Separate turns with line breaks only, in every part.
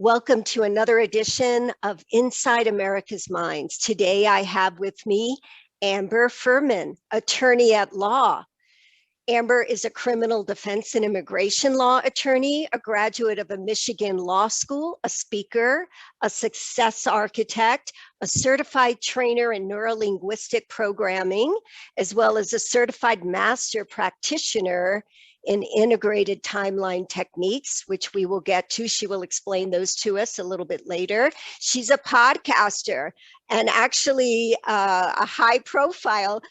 Welcome to another edition of Inside America's Minds. Today I have with me Amber Fuhriman, attorney at law. Amber is a criminal defense and immigration law attorney, a graduate of a Michigan law school, a speaker, a success architect, a certified trainer in NeuroLinguistic Programming, as well as a certified master practitioner in integrated timeline techniques, which we will get to. She will explain those to us a little bit later. She's a podcaster and actually a high profile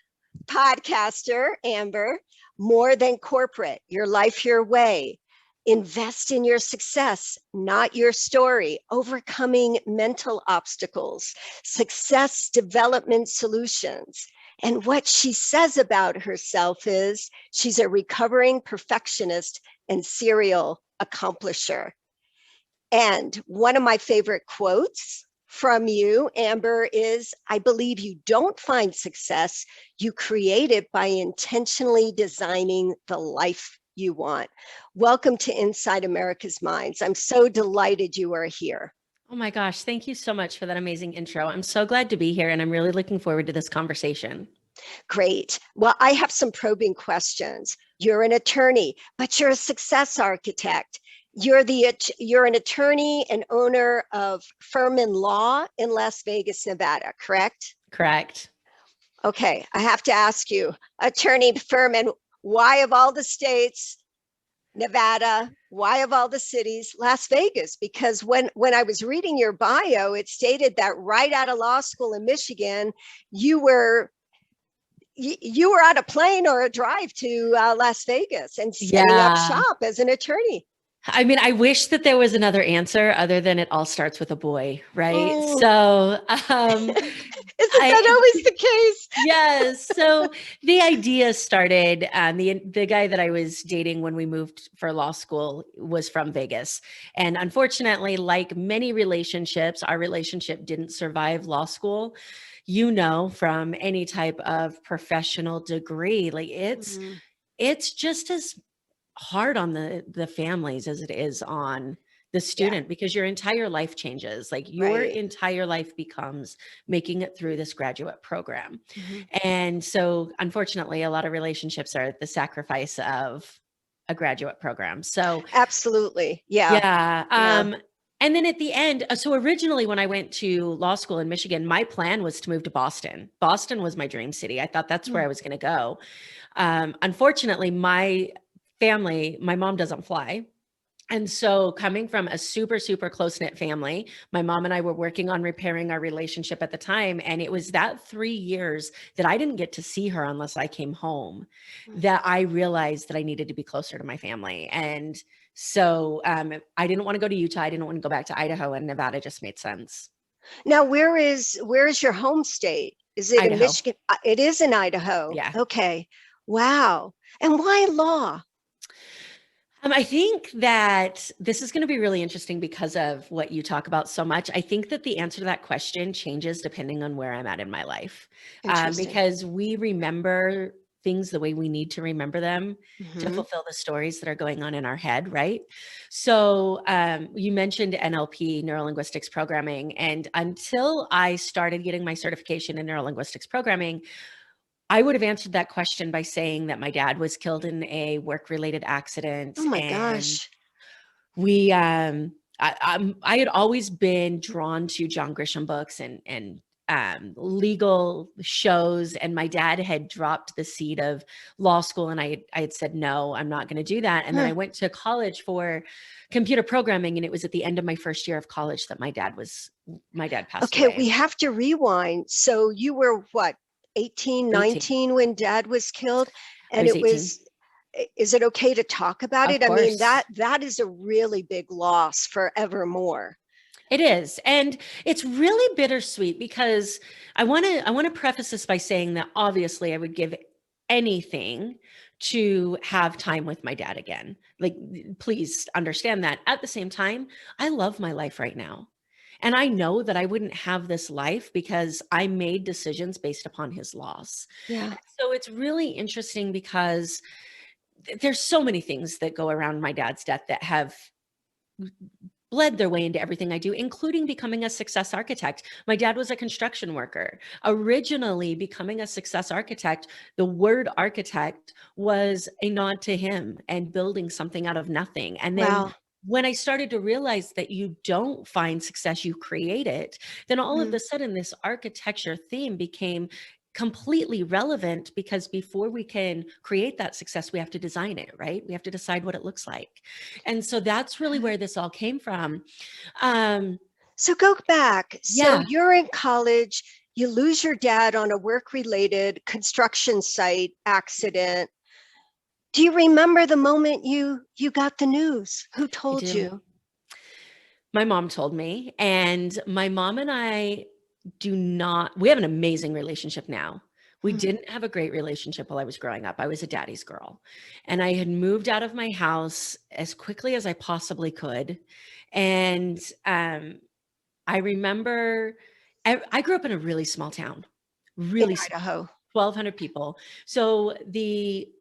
podcaster, Amber. More than corporate, your life your way. Invest in your success, not your story. Overcoming mental obstacles, success development solutions. And what she says about herself is she's a recovering perfectionist and serial accomplisher. And one of my favorite quotes from you, Amber, is, I believe you don't find success, you create it by intentionally designing the life you want. Welcome to Inside America's Minds. I'm so delighted you are here.
Oh my gosh, thank you so much for that amazing intro. I'm so glad to be here and I'm really looking forward to this conversation.
Great. Well, I have some probing questions. You're an attorney, but you're a success architect. You're an attorney and owner of Fuhriman Law in Las Vegas, Nevada, correct?
Correct.
Okay, I have to ask you, Attorney Fuhriman, why of all the states, Nevada, why of all the cities, Las Vegas? Because when I was reading your bio, it stated that right out of law school in Michigan, you were on a plane or a drive to Las Vegas and setting up shop as an attorney.
I mean, I wish that there was another answer other than it all starts with a boy, right?
Oh.
So,
isn't that always the case?
Yes. So the idea started, the guy that I was dating when we moved for law school was from Vegas. And unfortunately, like many relationships, our relationship didn't survive law school. You know, from any type of professional degree, like it's just as hard on the families as it is on the student, because your entire life changes. Like your entire life becomes making it through this graduate program. And so unfortunately, a lot of relationships are the sacrifice of a graduate program. So
absolutely.
Yeah. And then at the end, so originally when I went to law school in Michigan, my plan was to move to Boston. Boston was my dream city. I thought that's where I was going to go. Unfortunately, my family, my mom doesn't fly. And so coming from a super, super close-knit family, my mom and I were working on repairing our relationship at the time. And it was that 3 years that I didn't get to see her unless I came home that I realized that I needed to be closer to my family. And so I didn't want to go to Utah. I didn't want to go back to Idaho, and Nevada just made sense.
Now, where is your home state? Is it
Idaho.
in Michigan? It is in Idaho.
Yeah.
Okay. Wow. And why law?
I think that this is going to be really interesting because of what you talk about so much. I think that the answer to that question changes depending on where I'm at in my life, because we remember things the way we need to remember them to fulfill the stories that are going on in our head, right? So you mentioned NLP, Neuro-Linguistics Programming, and until I started getting my certification in Neuro-Linguistics Programming, I would have answered that question by saying that my dad was killed in a work-related accident.
Oh my gosh.
We, I had always been drawn to John Grisham books and legal shows. And my dad had dropped the seed of law school. And I had said, no, I'm not going to do that. And then I went to college for computer programming. And it was at the end of my first year of college that my dad passed away.
Okay, we have to rewind. So you were what? 18, 19 when dad was killed, and it was, is it okay to talk about it? I mean, that is a really big loss forevermore.
It is. And it's really bittersweet because I want to preface this by saying that obviously I would give anything to have time with my dad again. Like, please understand that. At the same time, I love my life right now. And I know that I wouldn't have this life because I made decisions based upon his loss.
Yeah.
So it's really interesting because there's so many things that go around my dad's death that have bled their way into everything I do, including becoming a success architect. My dad was a construction worker. Originally, becoming a success architect, the word architect was a nod to him and building something out of nothing. And then
Wow.
when I started to realize that you don't find success, you create it, then all of
Mm.
a sudden this architecture theme became completely relevant, because before we can create that success, we have to design it, right? We have to decide what it looks like. And so that's really where this all came from.
So go back. So
Yeah,
you're in college, you lose your dad on a work-related construction site accident. Do you remember the moment you got the news? Who
I
told
do.
you?
My mom told me, and my mom and I we have an amazing relationship now. We
Hmm.
didn't have a great relationship while I was growing up. I was a daddy's girl, and I had moved out of my house as quickly as I possibly could. And I remember I grew up in a really small town,
In
really small,
Idaho.
1,200 people. So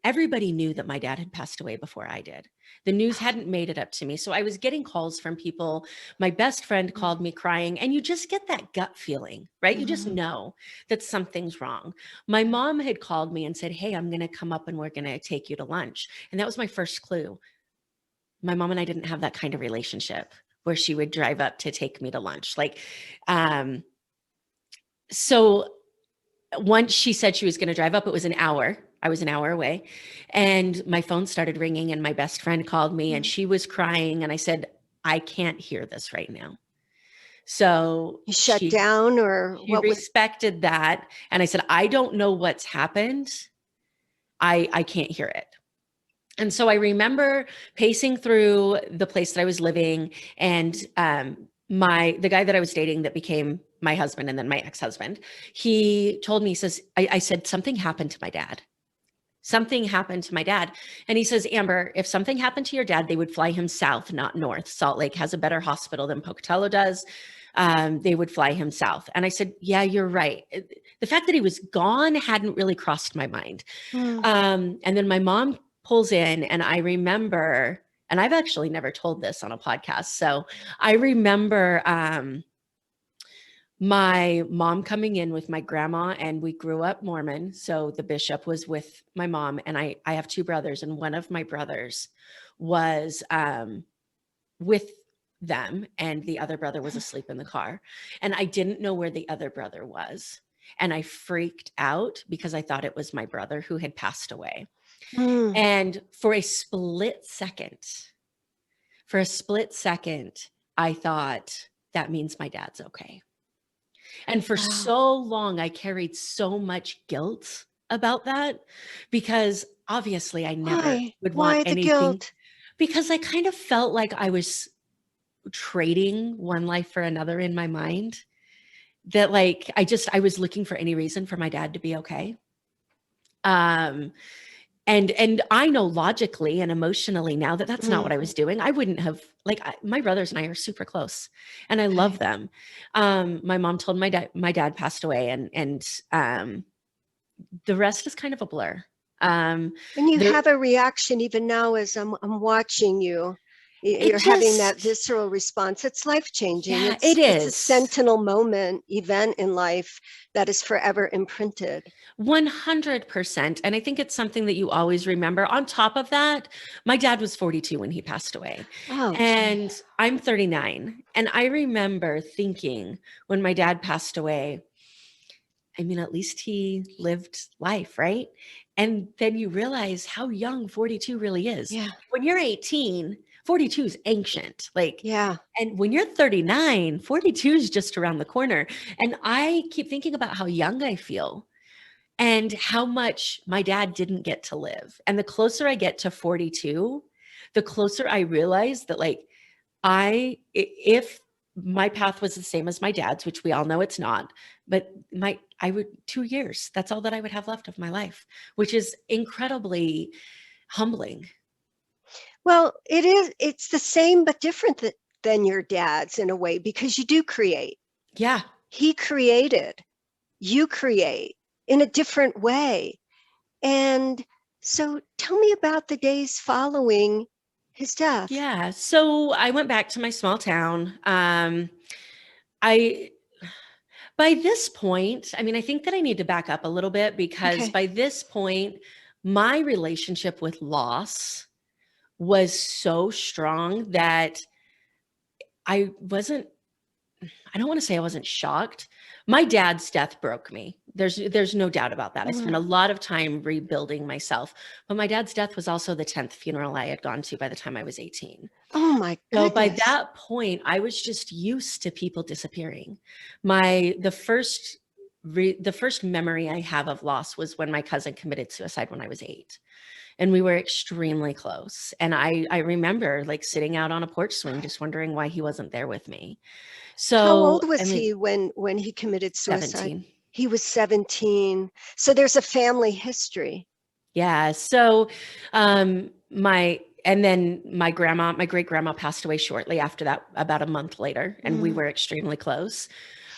everybody knew that my dad had passed away before I did. The news hadn't made it up to me. So I was getting calls from people. My best friend called me crying, and you just get that gut feeling, right? You just
Mhm.
know that something's wrong. My mom had called me and said, "Hey, I'm going to come up and we're going to take you to lunch." And that was my first clue. My mom and I didn't have that kind of relationship where she would drive up to take me to lunch. Um, so once she said she was going to drive up, it was an hour. I was an hour away, and my phone started ringing, and my best friend called me, and
Mm.
she was crying. And I said, "I can't hear this right now." So
You shut
she
down, or
she
what was?
respected that. And I said, "I don't know what's happened. I can't hear it." And so I remember pacing through the place that I was living, and the guy that I was dating that became my husband and then my ex-husband, he told me, he says, I said, "Something happened to my dad. Something happened to my dad." And he says, "Amber, if something happened to your dad, they would fly him south, not north. Salt Lake has a better hospital than Pocatello does. They would fly him south." And I said, "Yeah, you're right." The fact that he was gone hadn't really crossed my mind.
Mm.
And then my mom pulls in, and I remember, and I've actually never told this on a podcast. So I remember my mom coming in with my grandma, and we grew up Mormon. So the bishop was with my mom, and I have two brothers, and one of my brothers was with them, and the other brother was asleep in the car. And I didn't know where the other brother was. And I freaked out because I thought it was my brother who had passed away.
Mm.
And for a split second, I thought that means my dad's okay. And for
Wow.
so long, I carried so much guilt about that, because obviously I never
Why?
would want
Why the
anything,
guilt?
because I kind of felt like I was trading one life for another in my mind. That like I was looking for any reason for my dad to be okay. Um and I know logically and emotionally now that that's not
Mm.
what I was doing. I wouldn't have my brothers and I are super close, and I love
Okay.
them. My mom told my dad passed away, and the rest is kind of a blur.
And you
There,
have a reaction even now as I'm watching you.
it
You're having that
just,
visceral response. It's life-changing.
yeah, it
It's a
is.
sentinel moment, event in life that is forever imprinted.
100%. And I think it's something that you always remember. On top of that, my dad was 42 when he passed away,
Oh, gee.
and I'm 39. And I remember thinking when my dad passed away, I mean, at least he lived life, right? And then you realize how young 42 really is.
Yeah.
When you're 18, 42 is ancient.
Yeah.
And when you're 39, 42 is just around the corner. And I keep thinking about how young I feel and how much my dad didn't get to live. And the closer I get to 42, the closer I realize that if my path was the same as my dad's, which we all know it's not, but I would 2 years, that's all that I would have left of my life, which is incredibly humbling.
Well, it's the same but different than your dad's in a way because you do create.
Yeah.
He created, you create in a different way. And so tell me about the days following His death.
Yeah. So I went back to my small town. I By this point, I mean, I think that I need to back up a little bit because
Okay.
by this point, my relationship with loss was so strong that I wasn't, I don't want to say I wasn't shocked. My dad's death broke me. There's no doubt about that. I spent a
Mm.
lot of time rebuilding myself. But my dad's death was also the 10th funeral I had gone to by the time I was 18.
Oh my
So by
goodness.
that point, I was just used to people disappearing. The first memory I have of loss was when my cousin committed suicide when I was 8. And we were extremely close. And I remember like sitting out on a porch swing, just wondering why he wasn't there with me.
How
So,
old
I
was
mean,
he when he committed suicide?
17.
He was 17. So there's a family history.
Yeah. So, and then my great grandma passed away shortly after that, about a month later, and we
Mm.
were extremely close.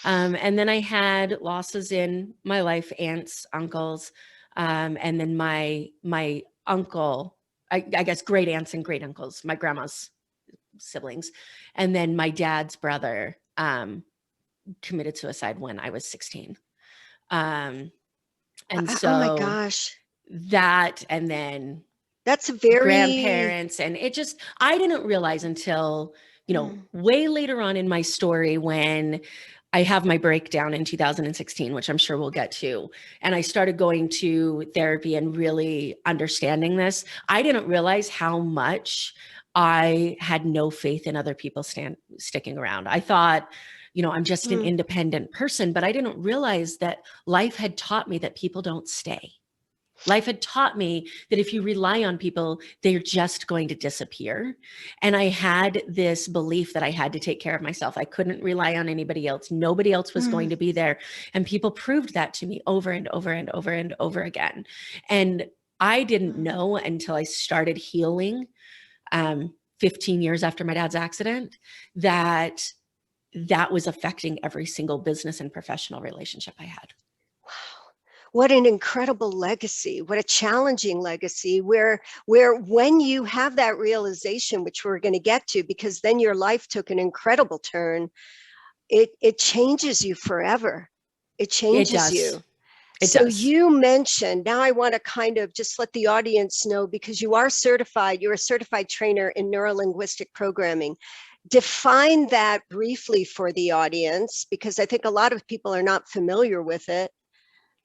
And then I had losses in my life, aunts, uncles, and then my uncle, I guess great aunts and great uncles, my grandma's siblings, and then my dad's brother committed suicide when I was 16. Um, and
Oh my
so
gosh.
that, and then
That's a very
grandparents, and I didn't realize until
mm,
way later on in my story, when I have my breakdown in 2016, which I'm sure we'll get to, and I started going to therapy and really understanding this. I didn't realize how much I had no faith in other people sticking around. I thought, I'm just an
mm,
independent person, but I didn't realize that life had taught me that people don't stay. Life had taught me that if you rely on people, they're just going to disappear. And I had this belief that I had to take care of myself. I couldn't rely on anybody else. Nobody else was going
mm.
to be there. And people proved that to me over and over and over and over again. And I didn't
Mm.
know until I started healing 15 years after my dad's accident that that was affecting every single business and professional relationship I had.
Wow. What an incredible legacy. What a challenging legacy where when you have that realization, which we're going to get to, because then your life took an incredible turn, it changes you forever. It
It
changes
does.
you.
It
So
does.
you mentioned, now I want to kind of just let the audience know, because you are certified, you're a certified trainer in neuro-linguistic programming. Define that briefly for the audience, because I think a lot of people are not familiar with it.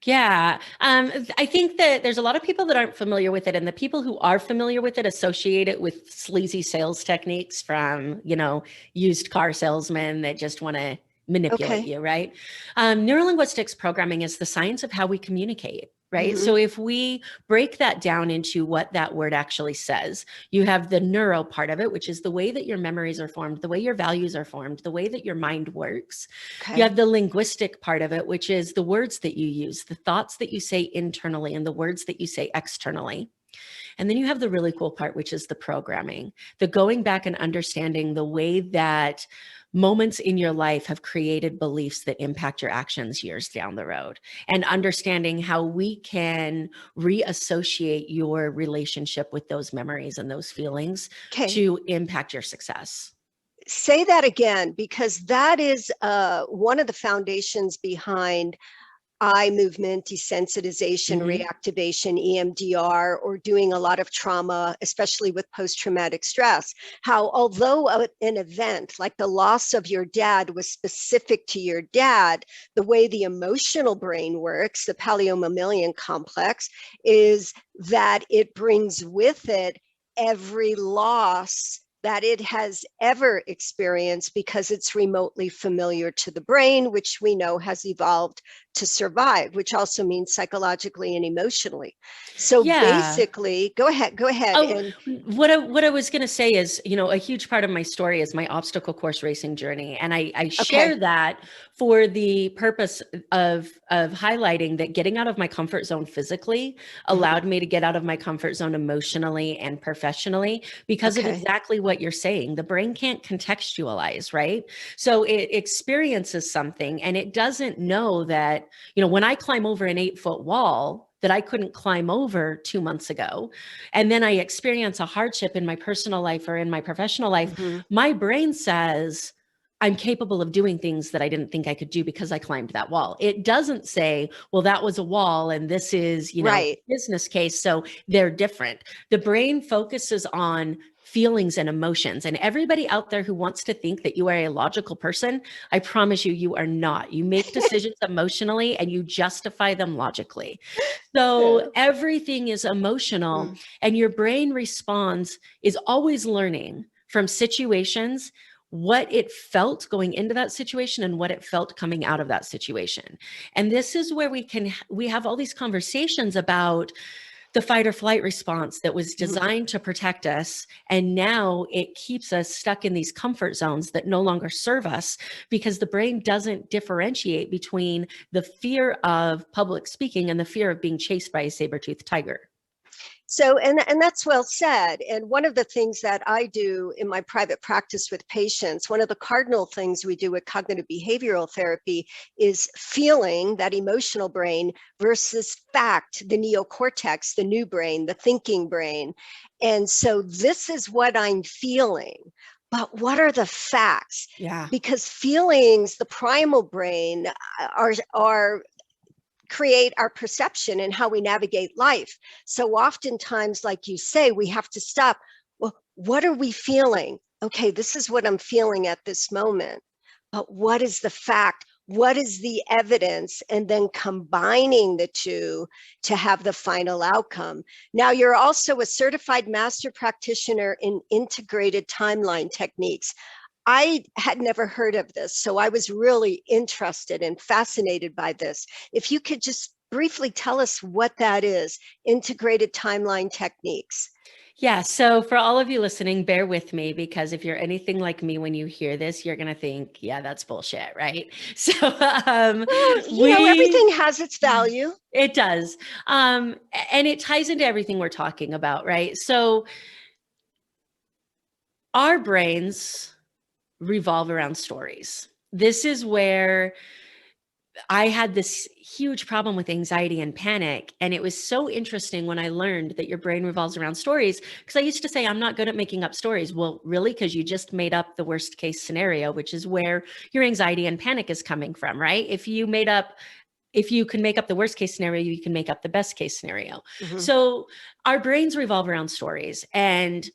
Yeah. I think that there's a lot of people that aren't familiar with it, and the people who are familiar with it associate it with sleazy sales techniques from, used car salesmen that just want to manipulate
Okay.
you, right? Neurolinguistics programming is the science of how we communicate. Right.
Mm-hmm.
So if we break that down into what that word actually says, you have the neuro part of it, which is the way that your memories are formed, the way your values are formed, the way that your mind works. You
Okay.
have the linguistic part of it, which is the words that you use, the thoughts that you say internally, and the words that you say externally. And then you have the really cool part, which is the programming, the going back and understanding the way that moments in your life have created beliefs that impact your actions years down the road, and understanding how we can reassociate your relationship with those memories and those feelings
Okay.
to impact your success.
Say that again, because that is one of the foundations behind eye movement desensitization,
Mm-hmm.
reactivation, EMDR, or doing a lot of trauma, especially with post-traumatic stress. How, although an event like the loss of your dad was specific to your dad, the way the emotional brain works, the paleo-mammalian complex, is that it brings with it every loss that it has ever experienced, because it's remotely familiar to the brain, which we know has evolved to survive, which also means psychologically and emotionally. So
Yeah.
basically, go ahead.
Oh,
And
what I was going to say is, a huge part of my story is my obstacle course racing journey, and I share
okay.
that for the purpose of highlighting that getting out of my comfort zone physically
Mhm.
allowed me to get out of my comfort zone emotionally and professionally, because of
Okay.
exactly what you're saying. The brain can't contextualize, right? So it experiences something, and it doesn't know that, when I climb over an 8-foot wall, that I couldn't climb over 2 months ago, and then I experience a hardship in my personal life or in my professional life,
Mhm.
my brain says, I'm capable of doing things that I didn't think I could do because I climbed that wall. It doesn't say, well, that was a wall and this is,
Right.
business case. So they're different. The brain focuses on feelings and emotions. And everybody out there who wants to think that you are a logical person, I promise you, you are not. You make decisions emotionally and you justify them logically. So everything is emotional,
Mm.
and your brain responds, is always learning from situations what it felt going into that situation and what it felt coming out of that situation. And this is where we have all these conversations about the fight or flight response that was
Mhm.
designed to protect us. And now it keeps us stuck in these comfort zones that no longer serve us, because the brain doesn't differentiate between the fear of public speaking and the fear of being chased by a saber-toothed tiger.
So, and that's well said. And one of the things that I do in my private practice with patients, one of the cardinal things we do with cognitive behavioral therapy is feeling, that emotional brain, versus fact, the neocortex, the new brain, the thinking brain. And so this is what I'm feeling. But what are the facts?
Yeah.
Because feelings, the primal brain, are create our perception and how we navigate life. So oftentimes, like you say, we have to stop. Well, what are we feeling? Okay, this is what I'm feeling at this moment. But what is the fact? What is the evidence? And then combining the two to have the final outcome. Now, you're also a certified master practitioner in integrated timeline techniques. I had never heard of this, so I was really interested and fascinated by this. If you could just briefly tell us what that is, integrated timeline techniques.
Yeah. So for all of you listening, bear with me, because if you're anything like me, when you hear this, you're going to think, yeah, that's bullshit. Right. So
Well,
we,
everything has its value.
it does. And it ties into everything we're talking about. Right. So our brains revolve around stories. This is where I had this huge problem with anxiety and panic. And it was so interesting when I learned that your brain revolves around stories, because I used to say, I'm not good at making up stories. Well, really? Because you just made up the worst case scenario, which is where your anxiety and panic is coming from, right? If you can make up the worst case scenario, you can make up the best case scenario.
Mhm.
So our brains revolve around stories. And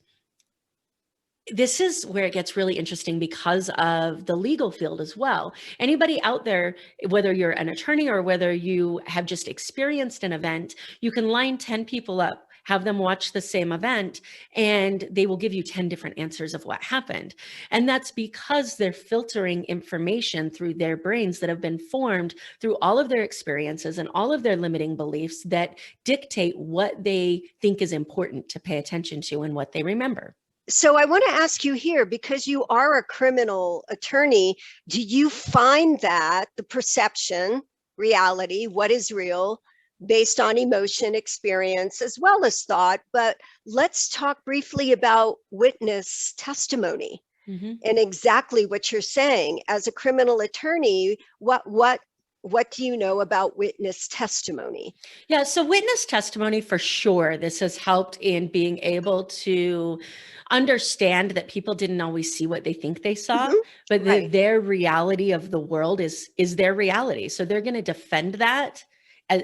this is where it gets really interesting because of the legal field as well. Anybody out there, whether you're an attorney or whether you have just experienced an event, you can line 10 people up, have them watch the same event, and they will give you 10 different answers of what happened. And that's because they're filtering information through their brains that have been formed through all of their experiences and all of their limiting beliefs that dictate what they think is important to pay attention to and what they remember.
So I want to ask you here, because you are a criminal attorney, do you find that the perception, reality, what is real, based on emotion, experience, as well as thought? But let's talk briefly about witness testimony
Mm-hmm.
and exactly what you're saying. As a criminal attorney, what do you know about witness testimony?
Yeah, so witness testimony, for sure, this has helped in being able to understand that people didn't always see what they think they saw,
Mhm.
but
Right.
their reality of the world is their reality. So they're going to defend that.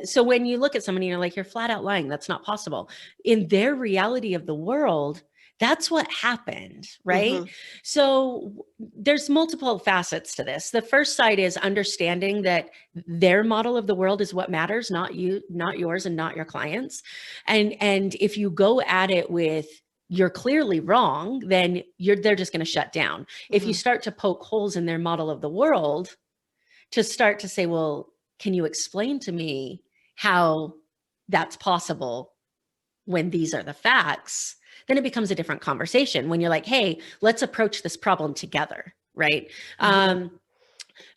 So when you look at someone and you're like, you're flat out lying, that's not possible. In their reality of the world, that's what happened, right?
Mhm.
So there's multiple facets to this. The first side is understanding that their model of the world is what matters, not you, not yours, and not your clients. And if you go at it with you're clearly wrong, then they're just going to shut down. If you
Mhm.
start to poke holes in their model of the world, to start to say, well, can you explain to me how that's possible when these are the facts? Then it becomes a different conversation when you're like, hey, let's approach this problem together, right?
Mhm.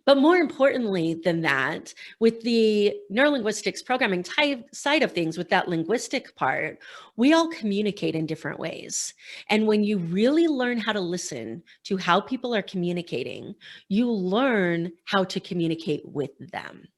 But more importantly than that, with the neurolinguistics programming side of things, with that linguistic part, we all communicate in different ways. And when you really learn how to listen to how people are communicating, you learn how to communicate with them.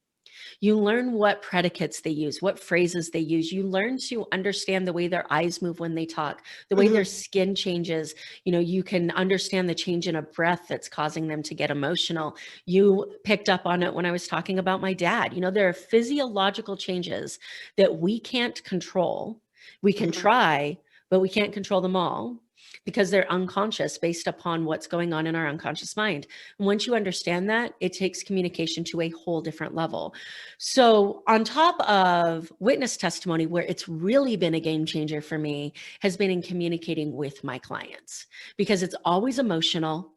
You learn what predicates they use, what phrases they use. You learn to understand the way their eyes move when they talk, the way their skin changes. You can understand the change in a breath that's causing them to get emotional. You picked up on it when I was talking about my dad. There are physiological changes that we can't control. We can try, but we can't control them all because they're unconscious based upon what's going on in our unconscious mind. And once you understand that, it takes communication to a whole different level. So on top of witness testimony, where it's really been a game changer for me, has been in communicating with my clients, because it's always emotional.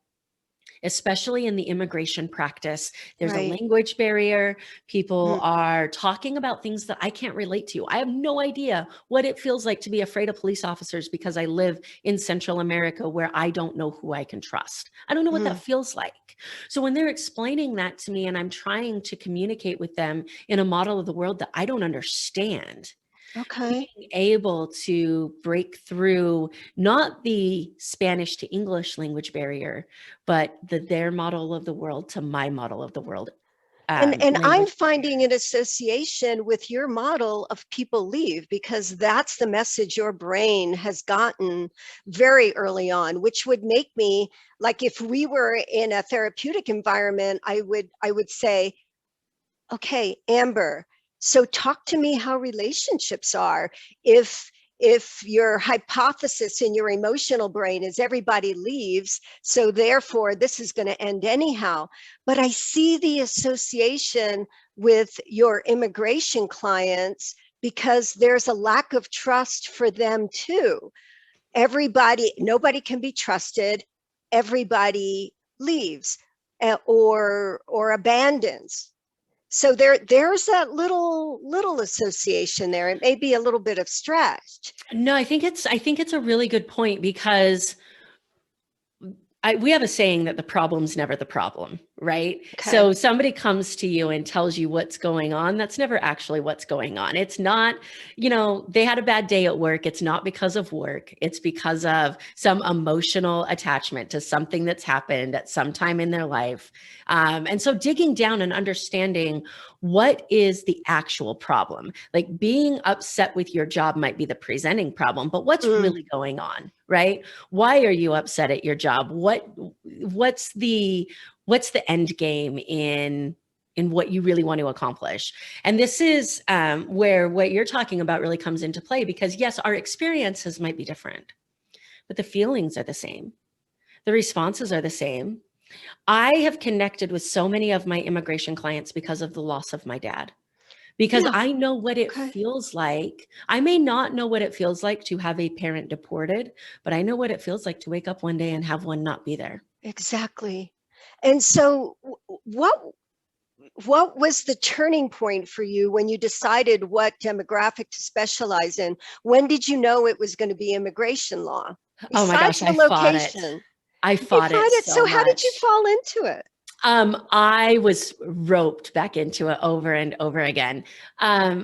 Especially in the immigration practice, there's a language barrier. People are talking about things that I can't relate to. I have no idea what it feels like to be afraid of police officers because I live in Central America where I don't know who I can trust. I don't know what that feels like. So when they're explaining that to me and I'm trying to communicate with them in a model of the world that I don't understand,
Okay.
being able to break through not the Spanish to English language barrier, but their model of the world to my model of the world.
And I'm
Language.
finding an association with your model of people leave, because that's the message your brain has gotten very early on, which would make me, like, if we were in a therapeutic environment, I would say, okay, Amber, so talk to me how relationships are. If your hypothesis in your emotional brain is everybody leaves, so therefore this is going to end anyhow. But I see the association with your immigration clients because there's a lack of trust for them too. Nobody can be trusted. Everybody leaves, or abandons. So there's that little association there. It may be a little bit of stretch.
No, I think it's a really good point, because we have a saying that the problem's never the problem, right?
Okay.
So somebody comes to you and tells you what's going on. That's never actually what's going on. It's not, they had a bad day at work. It's not because of work. It's because of some emotional attachment to something that's happened at some time in their life. And so digging down and understanding what is the actual problem. Like, being upset with your job might be the presenting problem, but what's really going on, right? Why are you upset at your job? What's the end game in what you really want to accomplish? And this is where what you're talking about really comes into play, because yes, our experiences might be different, but the feelings are the same. The responses are the same. I have connected with so many of my immigration clients because of the loss of my dad, because I know what it feels like. I may not know what it feels like to have a parent deported, but I know what it feels like to wake up one day and have one not be there.
Exactly. And so what was the turning point for you when you decided what demographic to specialize in? When did you know it was going to be immigration law?
Oh my gosh,
Besides the
I fought it.
location.
I fought it so
So how did
much.
you fall into it?
I was roped back into it over and over again.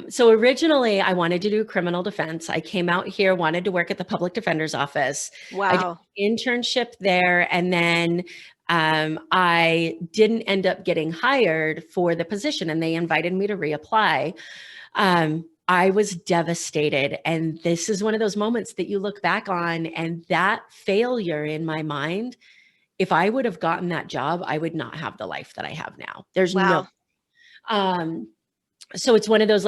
So originally I wanted to do criminal defense. I came out here, wanted to work at the public defender's office. I did
Wow.
an internship there, and then I didn't end up getting hired for the position, and they invited me to reapply. I was devastated. And this is one of those moments that you look back on, and that failure in my mind, if I would have gotten that job, I would not have the life that I have now. There's no, so it's one of those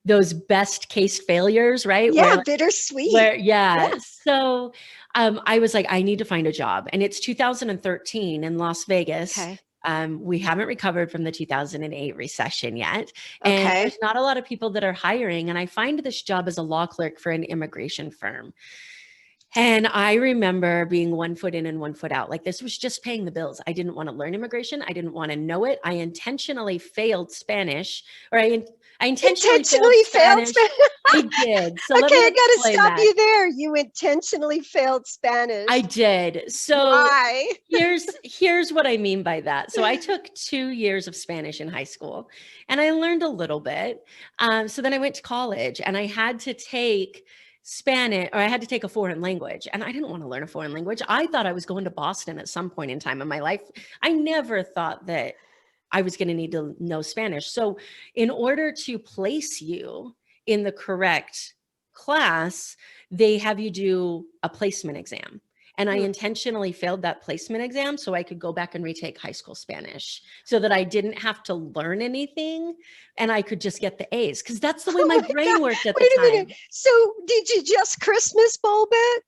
those best case failures, right?
Yeah, bittersweet.
So I was like, I need to find a job. And it's 2013 in Las Vegas.
Okay.
We haven't recovered from the 2008 recession yet. And there's not a lot of people that are hiring. And I find this job as a law clerk for an immigration firm. And I remember being 1 foot in and 1 foot out. Like, this was just paying the bills. I didn't want to learn immigration. I didn't want to know it. I intentionally failed Spanish, or I intentionally failed Spanish. I did. So
okay, I got to stop
that.
you there. You intentionally failed Spanish.
I did. So
why?
here's what I mean by that. So I took 2 years of Spanish in high school, and I learned a little bit. So then I went to college, and I had to take Spanish, or I had to take a foreign language, and I didn't want to learn a foreign language. I thought I was going to Boston at some point in time in my life. I never thought that I was going to need to know Spanish. So in order to place you in the correct class, they have you do a placement exam. And I intentionally failed that placement exam so I could go back and retake high school Spanish so that I didn't have to learn anything and I could just get the A's, because that's the way my brain worked at the
Wait a
time.
minute. So did you just Christmas bulb it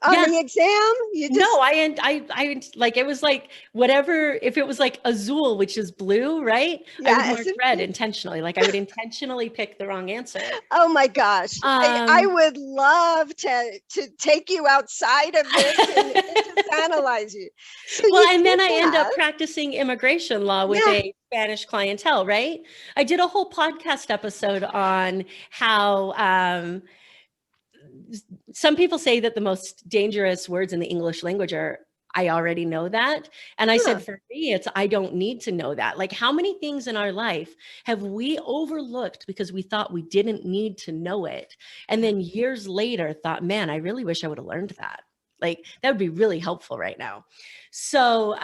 on
Yeah.
the exam? You just...
No, I like, it was like whatever, if it was like azul, which is blue, right? I would mark red intentionally. Like I would intentionally pick the wrong answer.
Oh my gosh. I would love to take you outside of this and just analyze you. So
well,
you
and then I
did
end up
that.
practicing immigration law with a Spanish clientele, right? I did a whole podcast episode on how some people say that the most dangerous words in the English language are, I already know that. And I said, for me, it's, I don't need to know that. Like, how many things in our life have we overlooked because we thought we didn't need to know it? And then years later thought, man, I really wish I would have learned that. Like, that would be really helpful right now. So,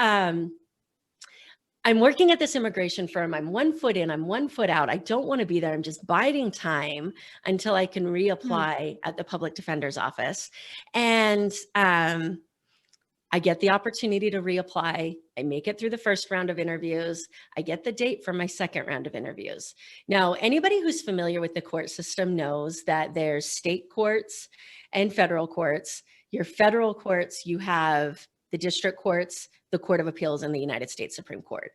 I'm working at this immigration firm. I'm 1 foot in, I'm 1 foot out. I don't want to be there. I'm just biding time until I can reapply at the public defender's office. And I get the opportunity to reapply. I make it through the first round of interviews. I get the date for my second round of interviews. Now, anybody who's familiar with the court system knows that there's state courts and federal courts. Your federal courts, you have the district courts, the Court of Appeals, and the United States Supreme Court.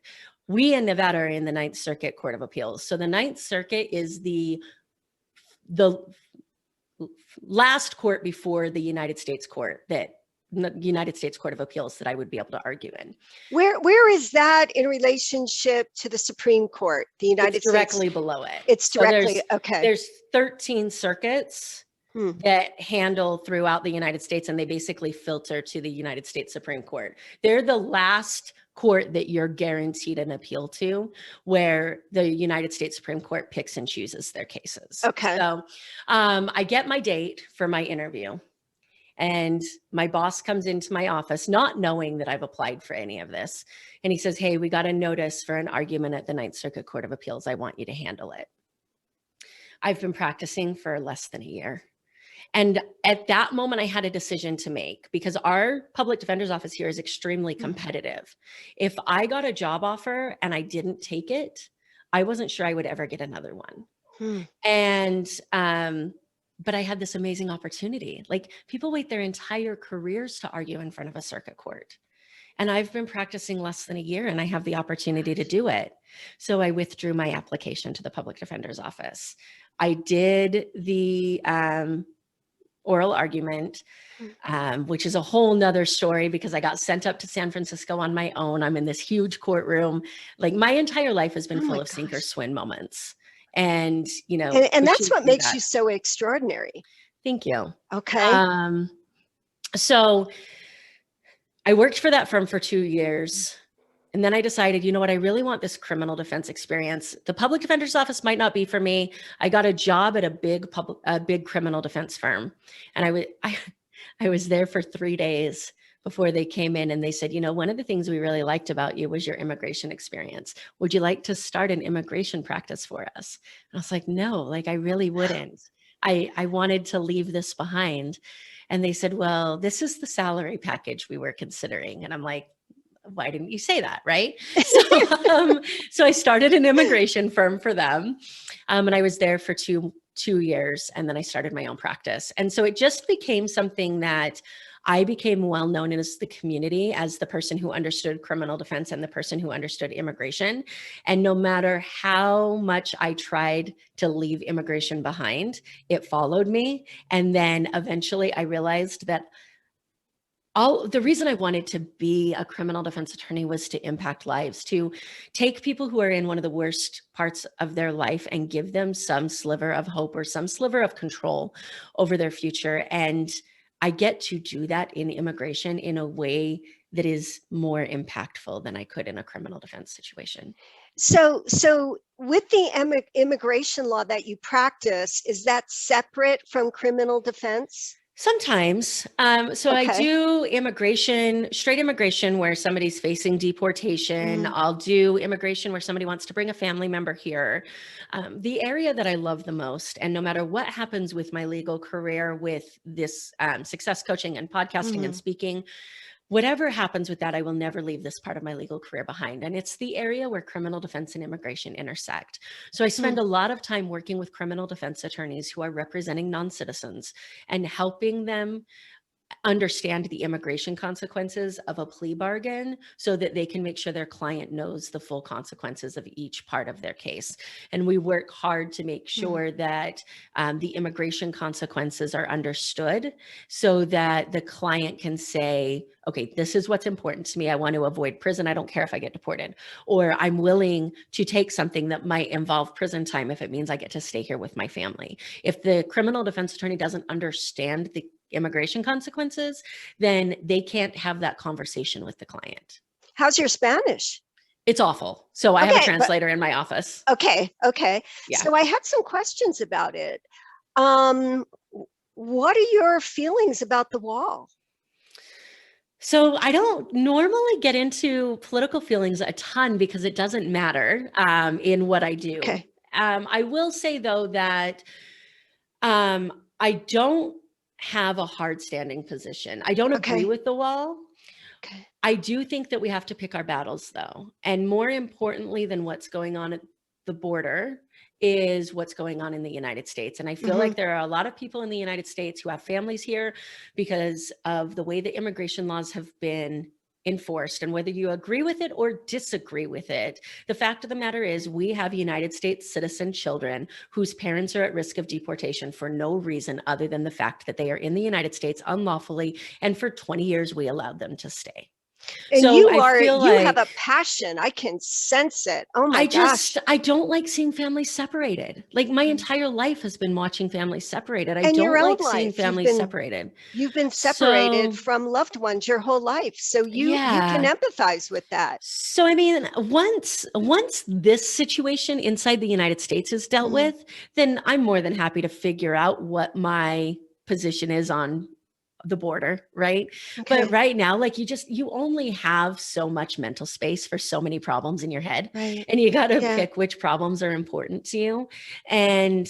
We in Nevada are in the Ninth Circuit Court of Appeals. So the Ninth Circuit is the last court before the United States Court, that the United States Court of Appeals, that I would be able to argue in.
Where is that in relationship to the Supreme Court, the United States?
Directly below it.
It's directly, okay.
There's 13 circuits that handle throughout the United States, and they basically filter to the United States Supreme Court. They're the last court that you're guaranteed an appeal to, where the United States Supreme Court picks and chooses their cases.
Okay.
So I get my date for my interview, and my boss comes into my office not knowing that I've applied for any of this. And he says, hey, we got a notice for an argument at the Ninth Circuit Court of Appeals. I want you to handle it. I've been practicing for less than a year. And at that moment, I had a decision to make, because our public defender's office here is extremely competitive. If I got a job offer and I didn't take it, I wasn't sure I would ever get another one. And, but I had this amazing opportunity. Like, people wait their entire careers to argue in front of a circuit court. And I've been practicing less than a year, and I have the opportunity to do it. So I withdrew my application to the public defender's office. I did the oral argument, which is a whole nother story, because I got sent up to San Francisco on my own. I'm in this huge courtroom. Like, my entire life has been full of sink or swim moments. And, you know,
and that's what makes you so extraordinary.
Thank you.
Okay.
So I worked for that firm for 2 years. And then I decided, you know what, I really want this criminal defense experience. The public defender's office might not be for me. I got a job at a big criminal defense firm. And I was there for 3 days before they came in, and they said, you know, one of the things we really liked about you was your immigration experience. Would you like to start an immigration practice for us? And I was like, no, like, I really wouldn't. I wanted to leave this behind. And they said, well, this is the package we were considering. And I'm like, why didn't you say that? Right. So I started an immigration firm for them. And I was there for two years. And then I started my own practice. And so it just became something that I became well known in the community as the person who understood criminal defense and the person who understood immigration. And no matter how much I tried to leave immigration behind, it followed me. And then eventually I realized that the reason I wanted to be a criminal defense attorney was to impact lives, to take people who are in one of the worst parts of their life and give them some sliver of hope or some sliver of control over their future. And I get to do that in immigration in a way that is more impactful than I could in a criminal defense situation.
So with the immigration law that you practice, is that separate from criminal defense?
Sometimes. So I
Okay.
do immigration, straight immigration where somebody's facing deportation.
Mm,
I'll do immigration where somebody wants to bring a family member here. The area that I love the most, and no matter what happens with my legal career with this success coaching and podcasting and
mhm,
speaking, whatever happens with that, I will never leave this part of my legal career behind. And it's the area where criminal defense and immigration intersect. So I spend
mm,
a lot of time working with criminal defense attorneys who are representing non-citizens and helping them understand the immigration consequences of a plea bargain so that they can make sure their client knows the full consequences of each part of their case. And we work hard to make
mm.
sure that the immigration consequences are understood so that the client can say, okay, this is what's important to me. I want to avoid prison. I don't care if I get deported. Or I'm willing to take something that might involve prison time if it means I get to stay here with my family. If the criminal defense attorney doesn't understand the immigration consequences, then they can't have that conversation with the client.
How's your Spanish?
It's awful. So I have a
Okay, but
translator in my office.
okay.
Yeah.
So I had some questions about it. Um, what are your feelings about the wall?
So I don't normally get into political feelings a ton because it doesn't matter in what I do.
Okay,
I will say though that I don't have a hard standing position. I don't agree
okay,
with the wall.
okay.
I do think that we have to pick our battles though. And more importantly than what's going on at the border is what's going on in the United States. And I feel
Hmm.
like there are a lot of people in the United States who have families here because of the way the immigration laws have been enforced. And whether you agree with it or disagree with it, the fact of the matter is we have United States citizen children whose parents are at risk of deportation for no reason other than the fact that they are in the United States unlawfully. And for 20 years, we allowed them to stay.
And
So I feel
you have a
like
passion. I can sense it. Oh my gosh.
I don't like seeing families separated. Like my
Mm.
entire life has been watching families separated. I
And your
don't
own
like seeing
life,
families separated.
you've been separated
So
from loved ones your whole life. So you can
yeah.
empathize with that.
So I mean, once this situation inside the United States is dealt
Mm,
with, then I'm more than happy to figure out what my position is on the border, right? But
okay.
right now, like you only have so much mental space for so many problems in your head,
Right.
and you got to
Yeah.
pick which problems are important to you. And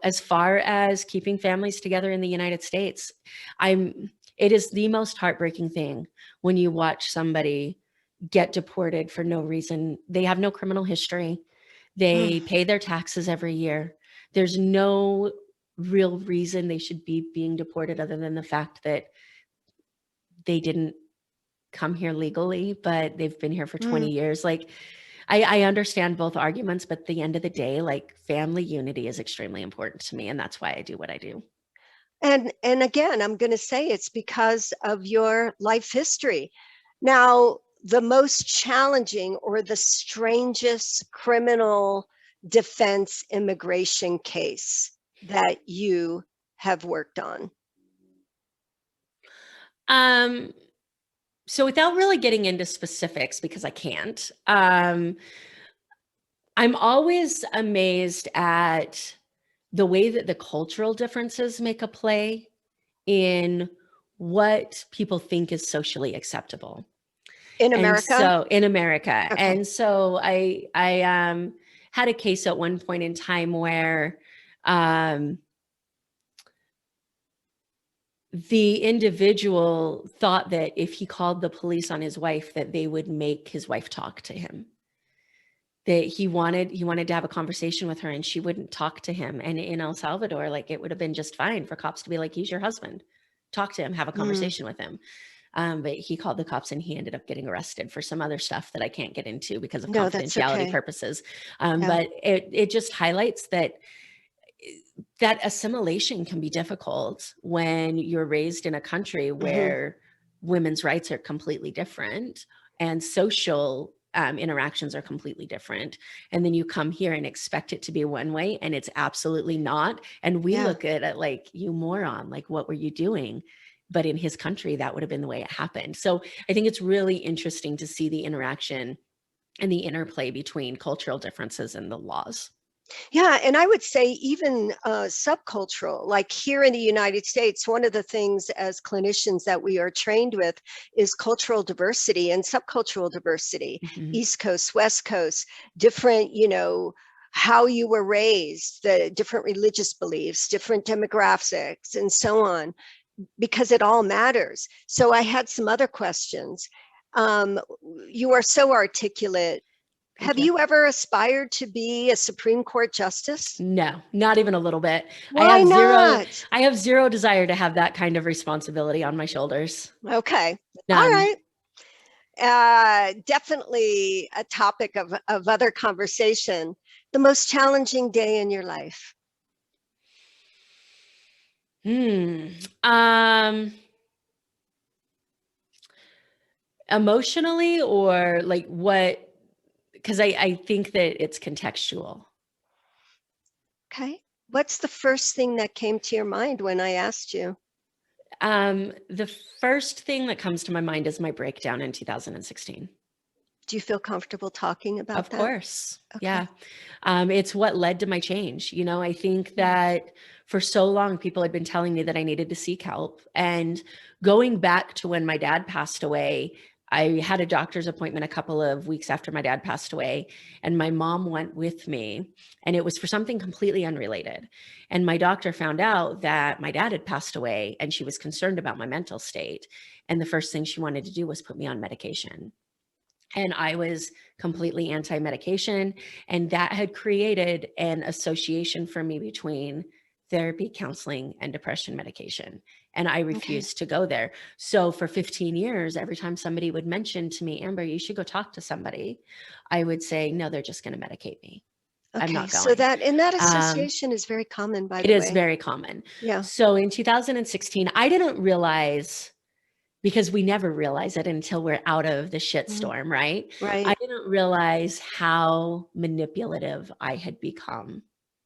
as far as keeping families together in the United States, it is the most heartbreaking thing when you watch somebody get deported for no reason. They have no criminal history.
Mm,
They pay their taxes every year. There's no real reason they should be being deported other than the fact that they didn't come here legally, but they've been here for 20
mm.
years. Like, I understand both arguments, but at the end of the day, like family unity is extremely important to me. And that's why I do what I do.
And again, I'm going to say it's because of your life history. Now, the most challenging or the strangest criminal defense immigration case that you have worked on.
Um, so without really getting into specifics, because I can't, I'm always amazed at the way that the cultural differences make a play in what people think is socially acceptable.
In
And
America?
so in America.
Okay.
And so I had a case at one point in time where um the individual thought that if he called the police on his wife that they would make his wife talk to him, that he wanted to have a conversation with her and she wouldn't talk to him. And in El Salvador, like it would have been just fine for cops to be like, he's your husband, talk to him, have a
Mm,
conversation with him. But he called the cops and he ended up getting arrested for some other stuff that I can't get into because of
no, that's
confidentiality
okay.
purposes.
Yeah.
But it just highlights that assimilation can be difficult when you're raised in a country
Hmm.
where women's rights are completely different and social interactions are completely different. And then you come here and expect it to be one way and it's absolutely not. And we
Yeah.
look at it like, you moron, like, what were you doing? But in his country, that would have been the way it happened. So I think it's really interesting to see the interaction and the interplay between cultural differences and the laws.
Yeah, and I would say even subcultural, like here in the United States, one of the things as clinicians that we are trained with is cultural diversity and subcultural diversity,
Mhm.
East Coast, West Coast, different, how you were raised, the different religious beliefs, different demographics, and so on, because it all matters. So I had some other questions. You are so articulate.
Thank
Have
you.
you ever aspired to be a Supreme Court justice?
No, not even a little bit.
Why not?
I have zero desire to have that kind of responsibility on my shoulders.
Okay. All
None.
right. Definitely a topic of other conversation. The most challenging day in your life.
Hmm. Um, Emotionally or like what? Because I think that it's contextual.
Okay. What's the first thing that came to your mind when I asked you?
The first thing that comes to my mind is my breakdown in 2016.
Do you feel comfortable talking about
Of
that?
course.
Okay.
Yeah. It's what led to my change. I think
Mm.
that for so long, people had been telling me that I needed to seek help. And going back to when my dad passed away, I had a doctor's appointment a couple of weeks after my dad passed away, and my mom went with me, and it was for something completely unrelated. And my doctor found out that my dad had passed away, and she was concerned about my mental state. And the first thing she wanted to do was put me on medication. And I was completely anti-medication, and that had created an association for me between therapy, counseling, and depression medication. And I
Okay.
refused to go there. So for 15 years, every time somebody would mention to me, Amber, you should go talk to somebody, I would say, no, they're just going to medicate me. I'm
Okay.
not
So
going.
that
Um,
association is very common, by
it
the
is
way.
very common.
Yeah.
So in 2016, I didn't realize, because we never realize it until we're out of the
Mhm.
shitstorm, right? I
Right.
didn't realize how manipulative I had become.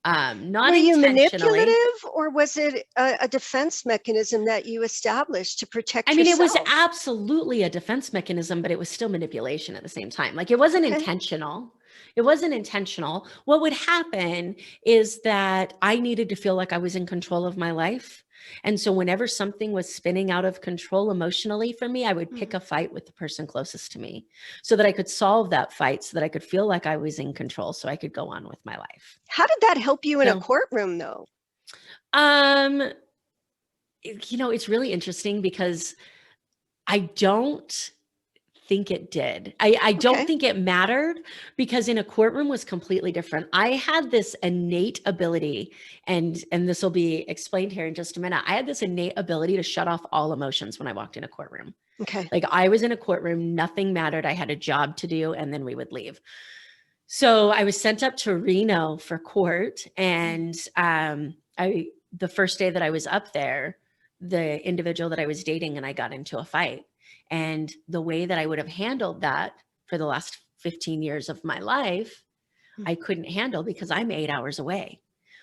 Not
Were you
intentionally.
manipulative, or was it a defense mechanism that you established to
I
protect
mean, it was
yourself?
absolutely a defense mechanism, but it was still manipulation at the same time. Like, it wasn't
Okay.
intentional. It wasn't intentional. What would happen is that I needed to feel like I was in control of my life. And so whenever something was spinning out of control emotionally for me, I would pick
Mhm.
a fight with the person closest to me so that I could solve that fight, so that I could feel like I was in control, so I could go on with my life.
How did that help you in a
So,
courtroom, though?
um, it's really interesting because I don't think it did. I don't
Okay.
think it mattered, because in a courtroom was completely different. I had this innate ability, and this will be explained here in just a minute. I had this innate ability to shut off all emotions when I walked in a courtroom.
Okay.
Like, I was in a courtroom, nothing mattered. I had a job to do, and then we would leave. So I was sent up to Reno for court, and I the first day that I was up there, the individual that I was dating and I got into a fight. And the way that I would have handled that for the last 15 years of my life,
Mm.
I couldn't handle, because I'm 8 hours away.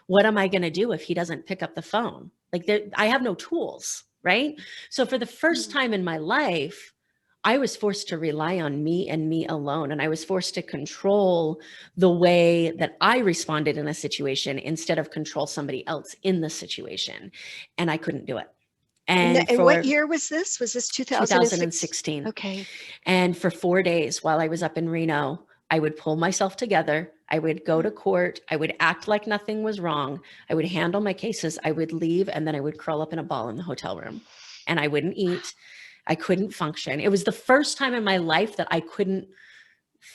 What am I going to do if he doesn't pick up the phone? Like, I have no tools, right? So for the first
Mm.
time in my life, I was forced to rely on me and me alone. And I was forced to control the way that I responded in a situation instead of control somebody else in the situation. And I couldn't do it. And
And what
for
year was this? Was this 2006?
2016,
Okay.
and for 4 days while I was up in Reno, I would pull myself together. I would go
Mm.
to court. I would act like nothing was wrong. I would handle my cases. I would leave, and then I would curl up in a ball in the hotel room, and I wouldn't eat. I couldn't function. It was the first time in my life that I couldn't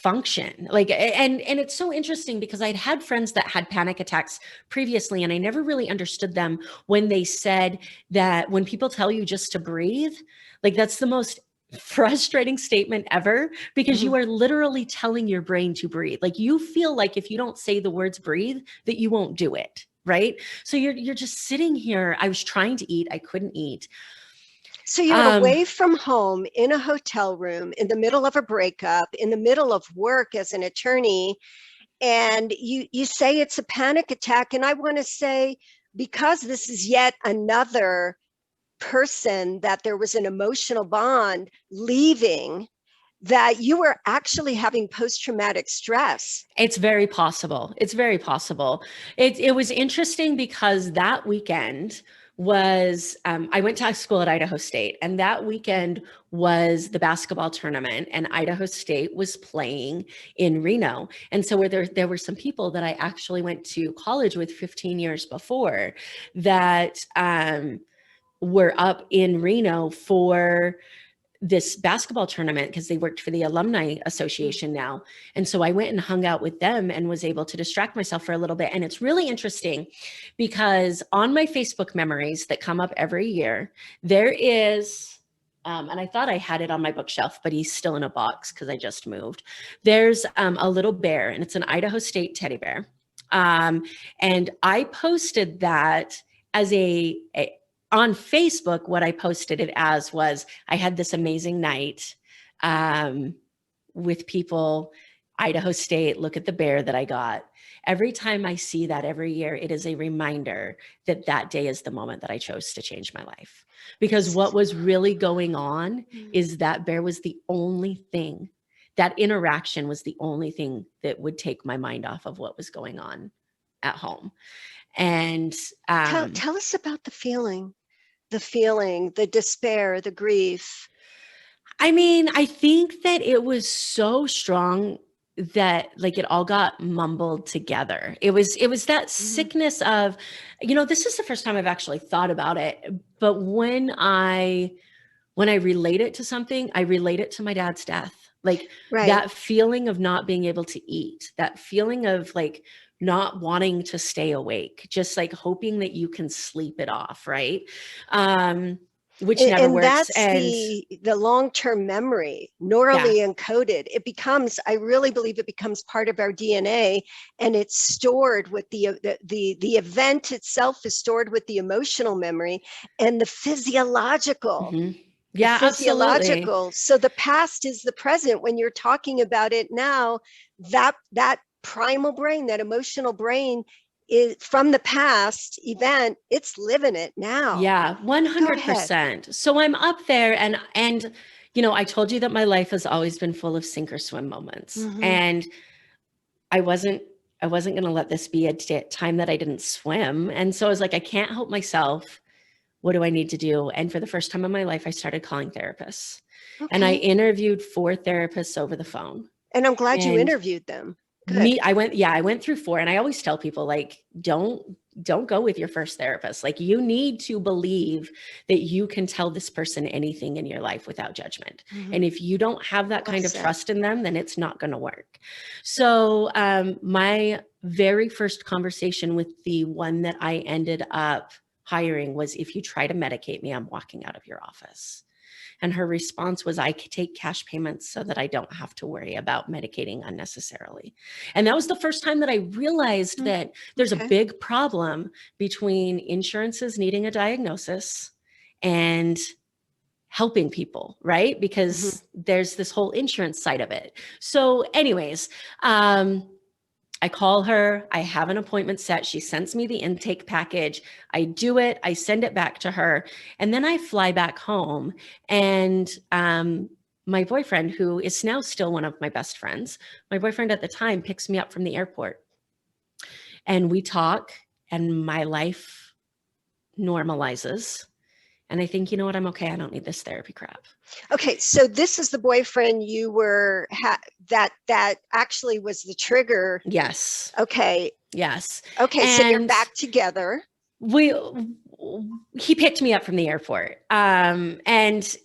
function. Like, and it's so interesting, because I'd had friends that had panic attacks previously, and I never really understood them when they said that when people tell you just to breathe, like, that's the most frustrating statement ever, because you
Mhm.
are literally telling your brain to breathe. Like, you feel like if you don't say the words breathe, that you won't do it, right? So you're just sitting here. I was trying to eat, I couldn't eat.
So you're
um
away from home in a hotel room in the middle of a breakup, in the middle of work as an attorney, and you say it's a panic attack. And I want to say, because this is yet another person that there was an emotional bond leaving, that you were actually having post-traumatic stress.
It's very possible. It's very possible. It was interesting because that weekend was, I went to school at Idaho State, and that weekend was the basketball tournament, and Idaho State was playing in Reno. And so there were some people that I actually went to college with 15 years before that were up in Reno for this basketball tournament because they worked for the Alumni Association now. And so I went and hung out with them and was able to distract myself for a little bit. And it's really interesting because on my Facebook memories that come up every year, there is, and I thought I had it on my bookshelf, but he's still in a box because I just moved. There's a little bear, and it's an Idaho State teddy bear. And I posted that as on Facebook. What I posted it as was, I had this amazing night with people, Idaho State, look at the bear that I got. Every time I see that every year, it is a reminder that that day is the moment that I chose to change my life. Because what was really going on is that bear was the only thing, that interaction was the only thing that would take my mind off of what was going on at home. And
tell us about the feeling, the despair, the grief.
I mean, I think that it was so strong that like it all got mumbled together. It was that sickness of, this is the first time I've actually thought about it. But when I relate it to something, I relate it to my dad's death. Like that feeling of not being able to eat, that feeling of like not wanting to stay awake, just like hoping that you can sleep it off, right? Which never works.
That's the long-term memory, neurally encoded. It becomes, I really believe it becomes part of our DNA, and it's stored with the event itself is stored with the emotional memory and the physiological.
Yeah,
physiological.
absolutely.
So the past is the present. When you're talking about it now, that primal brain, that emotional brain, is from the past event, it's living it now.
Yeah, 100%. So I'm up there and I told you that my life has always been full of sink or swim moments. And I wasn't going to let this be a time that I didn't swim. And so I was like, I can't help myself. What do I need to do? And for the first time in my life, I started calling therapists. And I interviewed 4 therapists over the phone.
And I'm glad you interviewed them.
I went through 4, and I always tell people, like, don't go with your first therapist. Like, you need to believe that you can tell this person anything in your life without judgment. And if you don't have that kind of trust in them, then it's not going to work. So my very first conversation with the one that I ended up hiring was, if you try to medicate me, I'm walking out of your office. And her response was, I could take cash payments so that I don't have to worry about medicating unnecessarily. And that was the first time that I realized that there's a big problem between insurances needing a diagnosis and helping people, right? Because there's this whole insurance side of it. So anyways, I call her, I have an appointment set. She sends me the intake package. I do it. I send it back to her. And then I fly back home. And my boyfriend, who is now still one of my best friends, my boyfriend at the time picks me up from the airport. And we talk, and my life normalizes. And I think, you know what, I'm okay. I don't need this therapy crap.
Okay, so this is the boyfriend you were, that actually was the trigger.
Yes.
Okay.
Yes.
Okay, and so you're back together.
He picked me up from the airport. And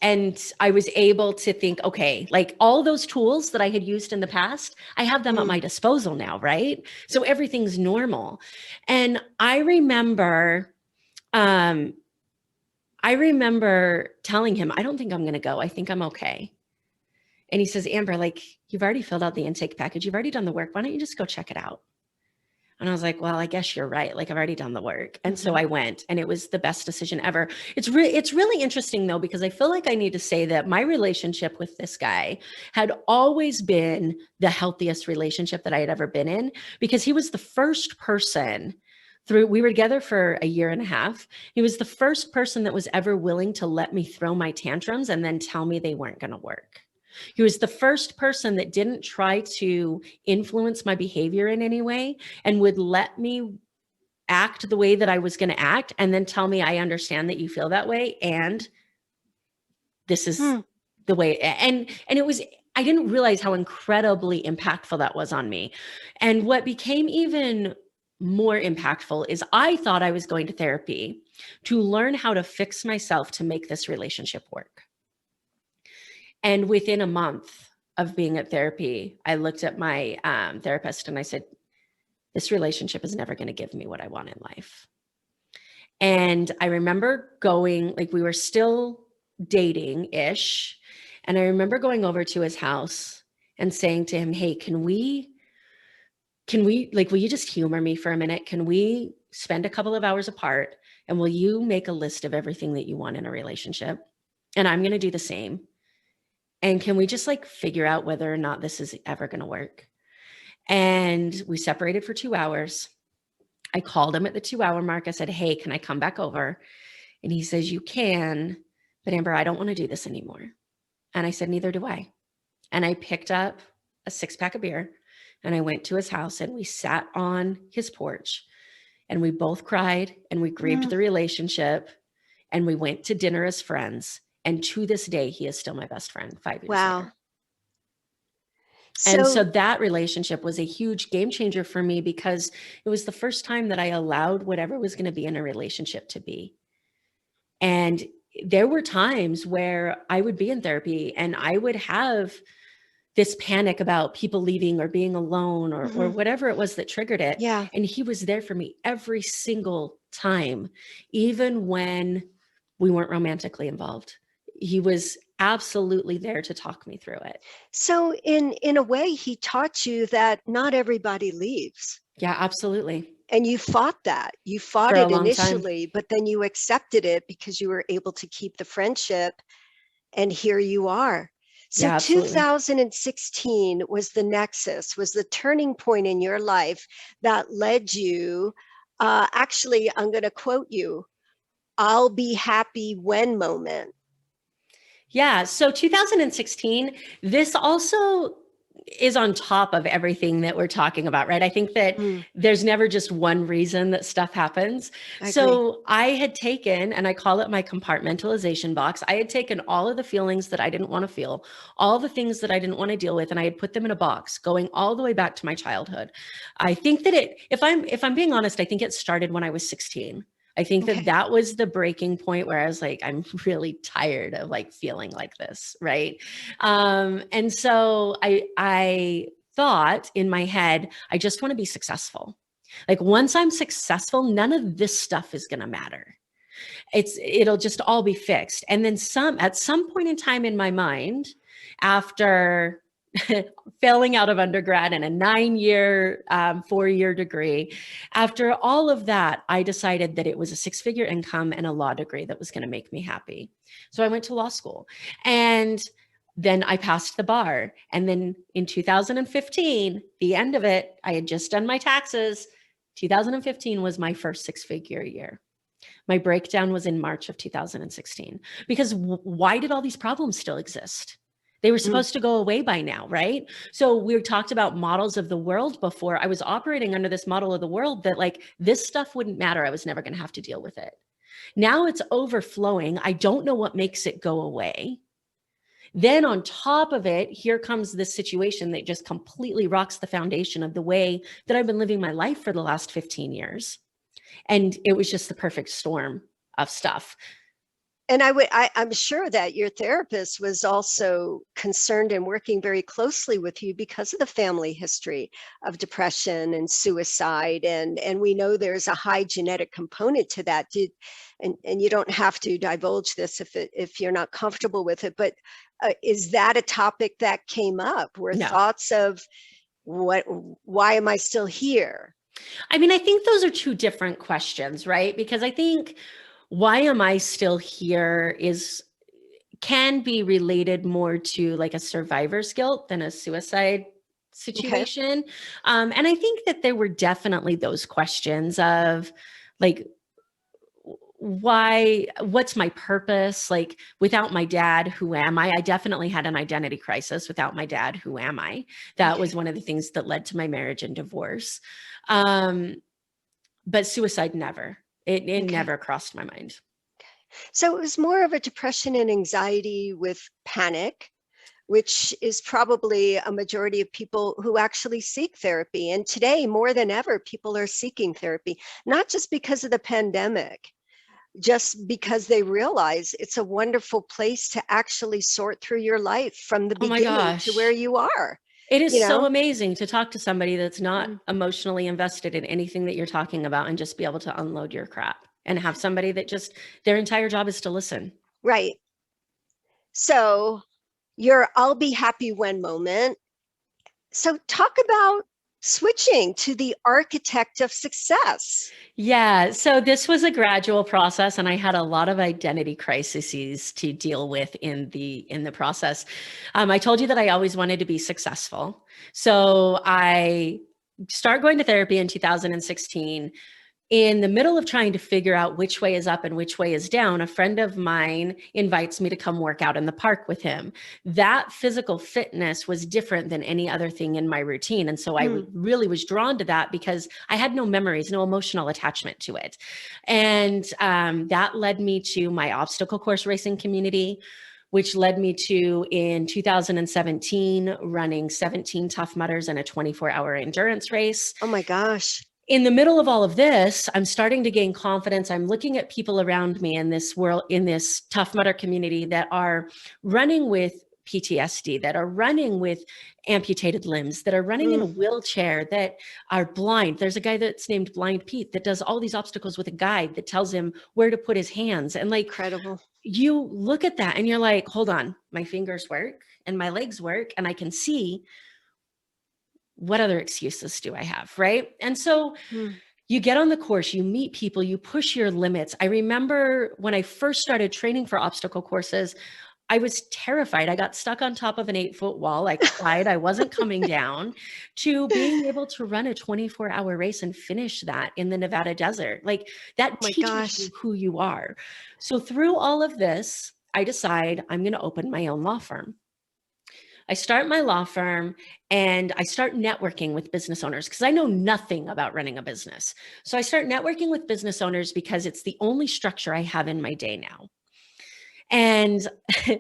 I was able to think, okay, like all those tools that I had used in the past, I have them at my disposal now, right? So everything's normal. And I remember telling him, I don't think I'm going to go. I think I'm okay. And he says, Amber, like, you've already filled out the intake package. You've already done the work. Why don't you just go check it out? And I was like, well, I guess you're right. Like, I've already done the work. And so I went, and it was the best decision ever. It's really interesting though, because I feel like I need to say that my relationship with this guy had always been the healthiest relationship that I had ever been in, because he was the first person we were together for a year and a half. He was the first person that was ever willing to let me throw my tantrums and then tell me they weren't going to work. He was the first person that didn't try to influence my behavior in any way and would let me act the way that I was going to act and then tell me, I understand that you feel that way. And this is the way. And it was, I didn't realize how incredibly impactful that was on me. And what became even more impactful is I thought I was going to therapy to learn how to fix myself to make this relationship work. And within a month of being at therapy, I looked at my therapist and I said, this relationship is never going to give me what I want in life. And I remember going, like, we were still dating-ish. And I remember going over to his house and saying to him, hey, can we, like, will you just humor me for a minute? Can we spend a couple of hours apart and will you make a list of everything that you want in a relationship? And I'm going to do the same. And can we just like figure out whether or not this is ever going to work? And we separated for 2 hours. I called him at the 2-hour mark. I said, hey, can I come back over? And he says, you can, but Amber, I don't want to do this anymore. And I said, neither do I. And I picked up a 6-pack of beer and I went to his house and we sat on his porch and we both cried and we grieved the relationship and we went to dinner as friends. And to this day, he is still my best friend 5 years later. And so that relationship was a huge game changer for me because it was the first time that I allowed whatever was going to be in a relationship to be. And there were times where I would be in therapy and I would have this panic about people leaving or being alone or whatever it was that triggered it.
Yeah.
And he was there for me every single time, even when we weren't romantically involved. He was absolutely there to talk me through it.
So in a way, he taught you that not everybody leaves.
Yeah, absolutely.
And you fought that. You fought it initially, but then you accepted it because you were able to keep the friendship. And here you are. So
yeah,
2016 was the nexus, was the turning point in your life that led you. Actually, I'm going to quote you, I'll be happy when moment.
Yeah. So 2016, this also is on top of everything that we're talking about, right? I think that there's never just one reason that stuff happens. So I had taken, and I call it my compartmentalization box. I had taken all of the feelings that I didn't want to feel, all the things that I didn't want to deal with, and I had put them in a box going all the way back to my childhood. I think that if I'm being honest, I think it started when I was 16. I think that was the breaking point where I was like, I'm really tired of like feeling like this. Right. And so I thought in my head, I just want to be successful. Like once I'm successful, none of this stuff is going to matter. It'll just all be fixed. And then at some point in time in my mind, after failing out of undergrad and a 9-year, 4-year degree. After all of that, I decided that it was a 6-figure income and a law degree that was going to make me happy. So I went to law school and then I passed the bar. And then in 2015, the end of it, I had just done my taxes. 2015 was my first 6-figure year. My breakdown was in March of 2016 because why did all these problems still exist? They were supposed to go away by now, right? So we talked about models of the world before. I was operating under this model of the world that like this stuff wouldn't matter. I was never going to have to deal with it. Now it's overflowing. I don't know what makes it go away. Then on top of it, here comes this situation that just completely rocks the foundation of the way that I've been living my life for the last 15 years. And it was just the perfect storm of stuff.
And I'm sure that your therapist was also concerned and working very closely with you because of the family history of depression and suicide. And we know there's a high genetic component to that. And you don't have to divulge this if you're not comfortable with it. But is that a topic that came up? Were thoughts of why am I still here?
I mean, I think those are two different questions, right? Because I think why am I still here can be related more to like a survivor's guilt than a suicide situation. And I think that there were definitely those questions of like, what's my purpose? Like, without my dad, who am I? I definitely had an identity crisis. Without my dad, who am I? That was one of the things that led to my marriage and divorce. But suicide never. It never crossed my mind.
So it was more of a depression and anxiety with panic, which is probably a majority of people who actually seek therapy. And today, more than ever, people are seeking therapy, not just because of the pandemic, just because they realize it's a wonderful place to actually sort through your life from the
Oh my
beginning to where
gosh.
you are.
It is
You
so
know?
amazing to talk to somebody that's not
Mm.
emotionally invested in anything that you're talking about and just be able to unload your crap and have somebody that just their entire job is to listen.
Right. So your I'll be happy when moment. So talk about switching to the architect of success.
Yeah, so this was a gradual process and I had a lot of identity crises to deal with in the process. I told you that I always wanted to be successful. So I start going to therapy in 2016. In the middle of trying to figure out which way is up and which way is down, a friend of mine invites me to come work out in the park with him. That physical fitness was different than any other thing in my routine. And so I really was drawn to that because I had no memories, no emotional attachment to it. And that led me to my obstacle course racing community, which led me to, in 2017, running 17 Tough Mudders and a 24-hour endurance race.
Oh my gosh.
In the middle of all of this, I'm starting to gain confidence. I'm looking at people around me in this world, in this Tough Mudder community, that are running with PTSD, that are running with amputated limbs, that are running in a wheelchair, that are blind. There's a guy that's named Blind Pete that does all these obstacles with a guide that tells him where to put his hands. And like,
Incredible.
you look at that and you're like, hold on, my fingers work and my legs work and I can see. What other excuses do I have? Right. And so you get on the course, you meet people, you push your limits. I remember when I first started training for obstacle courses, I was terrified. I got stuck on top of an 8-foot wall. I cried. I wasn't coming down, to being able to run a 24-hour race and finish that in the Nevada desert. Like, that
Oh my
teaches
gosh.
you who you are. So through all of this, I decide I'm going to open my own law firm. I start my law firm and I start networking with business owners because I know nothing about running a business. So I start networking with business owners because it's the only structure I have in my day now. And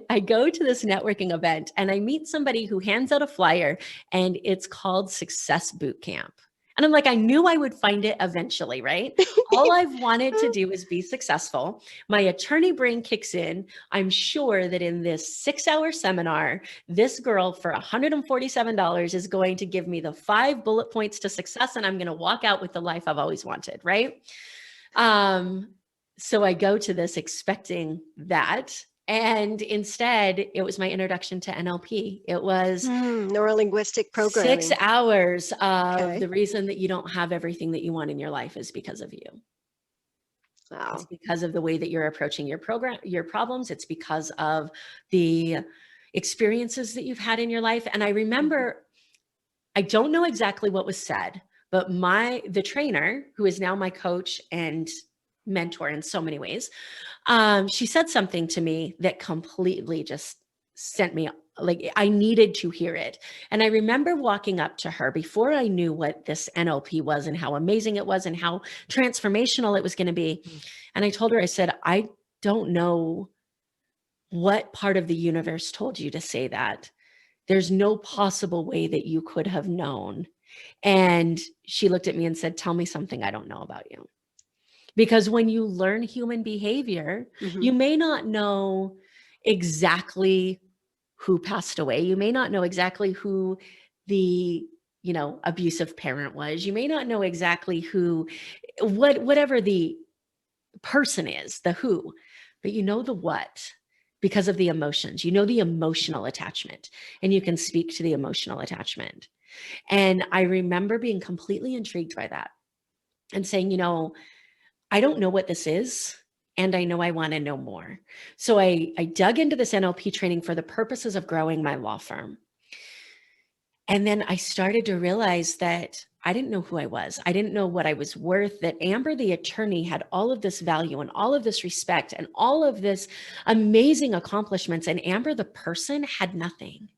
I go to this networking event and I meet somebody who hands out a flyer and it's called Success Boot Camp. And I'm like, I knew I would find it eventually, right? All I've wanted to do is be successful. My attorney brain kicks in. I'm sure that in this 6-hour seminar, this girl for $147 is going to give me the 5 bullet points to success. And I'm going to walk out with the life I've always wanted, right? So I go to this expecting that. And instead, it was my introduction to NLP. It was
NeuroLinguistic Programming.
6 hours of the reason that you don't have everything that you want in your life is because of you.
Wow.
It's because of the way that you're approaching your problems. It's because of the experiences that you've had in your life. And I remember, I don't know exactly what was said, but the trainer, who is now my coach and mentor in so many ways, she said something to me that completely just sent me, like, I needed to hear it. And I remember walking up to her before I knew what this NLP was and how amazing it was and how transformational it was going to be. And I told her, I said, I don't know what part of the universe told you to say that. There's no possible way that you could have known. And she looked at me and said, tell me something I don't know about you. Because when you learn human behavior, you may not know exactly who passed away. You may not know exactly who the, abusive parent was. You may not know exactly whatever the person is, the who, but you know the what because of the emotions. You know the emotional attachment, and you can speak to the emotional attachment. And I remember being completely intrigued by that and saying, I don't know what this is, and I know I want to know more. So I dug into this NLP training for the purposes of growing my law firm. And then I started to realize that I didn't know who I was. I didn't know what I was worth, that Amber, the attorney, had all of this value and all of this respect and all of this amazing accomplishments. And Amber, the person, had nothing.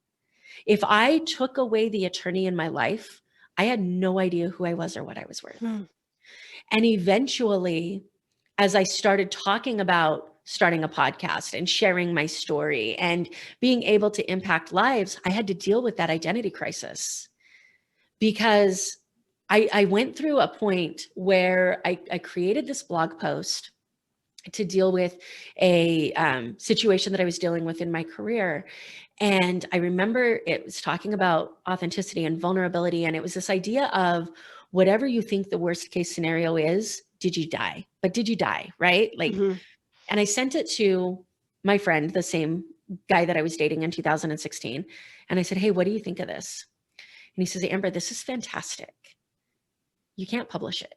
If I took away the attorney in my life, I had no idea who I was or what I was worth. And eventually, as I started talking about starting a podcast and sharing my story and being able to impact lives, I had to deal with that identity crisis, because I went through a point where I created this blog post to deal with a situation that I was dealing with in my career. And I remember it was talking about authenticity and vulnerability. And it was this idea of, whatever you think the worst case scenario is, did you die? But did you die? Right? Like, and I sent it to my friend, the same guy that I was dating in 2016. And I said, hey, what do you think of this? And he says, Amber, this is fantastic. You can't publish it.